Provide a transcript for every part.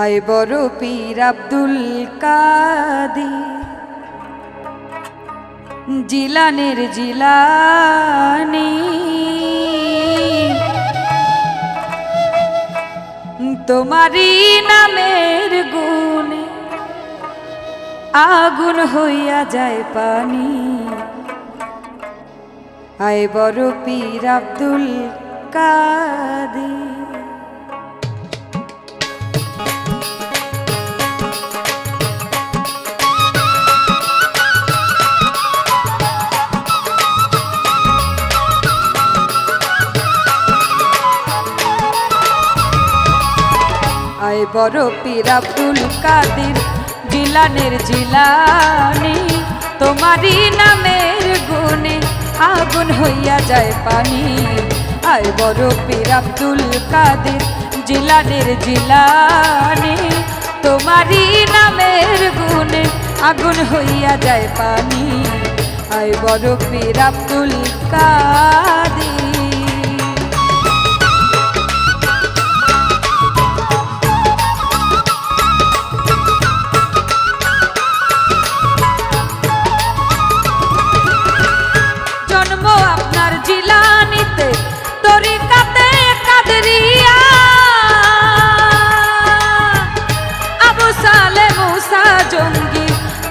আয় বড় পীর আব্দুল কাদের জিলানের জিলানি তোমারি নামের গুণে আগুন হইয়া যায় পানি। আয় বড় পীর আব্দুল কাদের আয় বড় পীর আব্দুল কাদের জিলানের জিলানি তোমারি নামের গুণে আগুন হইয়া যায় পানি। আয় বড় পীর আব্দুল কাদের জিলানের জিলানি তোমারি নামের গুণে আগুন হইয়া যায় পানি। আয় বড় পীর আব্দুল কাদের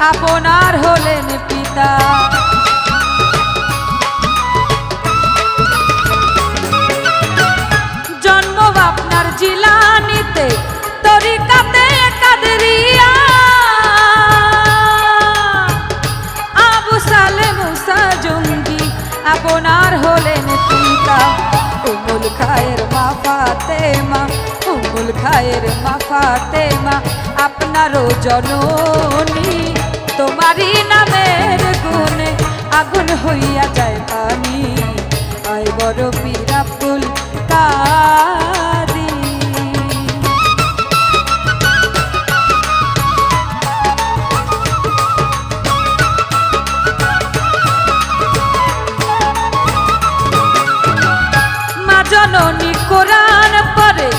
আপনার হলেন পিতা। জন্ম আপনার জিলানিতে তরিকাতে কাদেরিয়া আবু সালে মুসা জঙ্গি আপনার হলেন পিতা। উমুল খায়ের মা ফাতেমা উমুল খায়ের মা ফাতেমা আপনারও জননী তোমারি নামের গুণে আগুন হইয়া যায় পানি। আয় বড় পীর আব্দুল কাদের মা জননী কোরআন পড়ে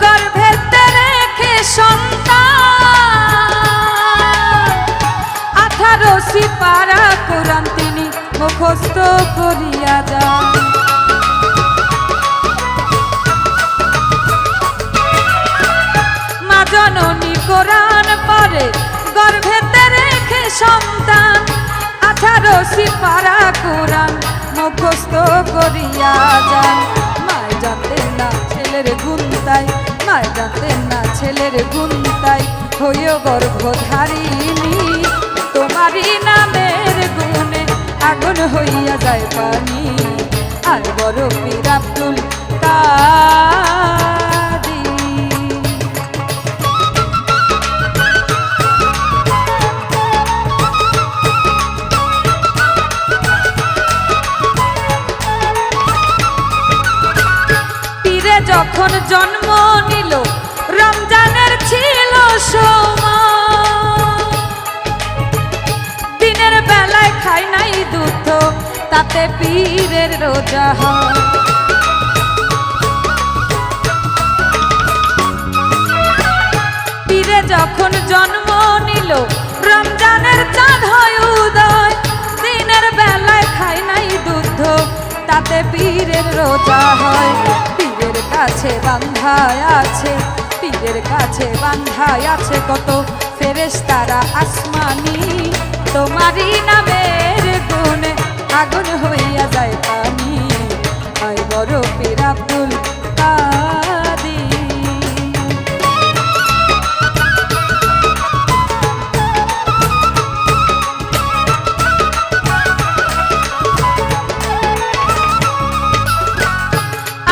গর্ভেতে রেখে সন্তান 18 সিপারা কোরআন তিনি মুখস্থ করিয়া যান। মা জননী কোরআন পড়ে গর্ভেতে রেখে সন্তান 18 সিপারা কোরআন মুখস্থ করিয়া যান। মায় জানতেন না ছেলের গুণ তাই মায় জানতেন না ছেলের গুণ তাই হইও গর্ভধারিণী তোমারি নামের গুণে আগুন হইয়া যায় পানি। আর বড় পীর আব্দুল কাদের পীরে যখন জন্ম নিল রমজানের ছিল সময় দিনের বেলায় খাই নাই দুধ তাতে পীরের রোজা হয়। পীরে যখন জন্ম নিল রমজানের চাঁদ হয় উদয় দিনের বেলায় খাই নাই দুধ তাতে পীরের রোজা হয়। পীরের কাছে বান্ধায় আছে পীরের কাছে বান্ধায় আছে কত ফেরেশতারা আসমানি তোমারি নামের গুণে আগুন হইয়া যায় পানি। আয় বড় পীর আব্দুল কাদের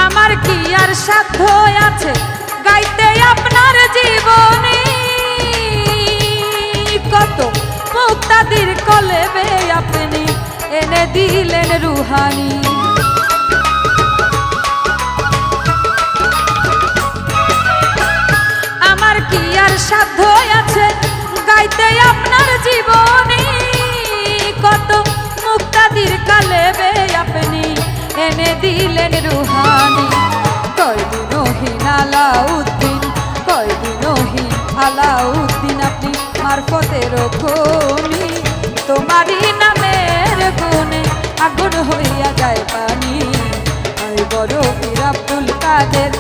আমার কি আর সাধ্য আছে গাইতে আপনার জীবনী কত মুক্তাদির কলেবে আপনি এনে দিলেন রুহানি। আমার কি আর সাধ্য আছে গাইতে আপনার জীবনী কত মুক্তাদির কলেবে আপনি এনে দিলেন রুহানি। কয়দিন হিনালাউদ্দিন কয়দিন হইয়া যায় পানি। আয় বড় পীর আব্দুল কাদের,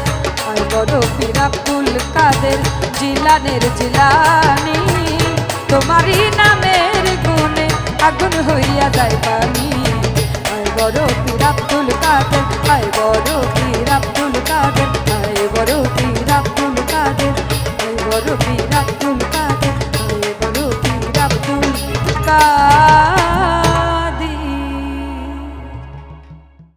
আয় বড় পীর আব্দুল কাদের জিলানের জিলানি। তোমারই নামের গুণে আগুন হইয়া যায় পানি। আয় বড় পীর আব্দুল কাদের, আয় বড় পীর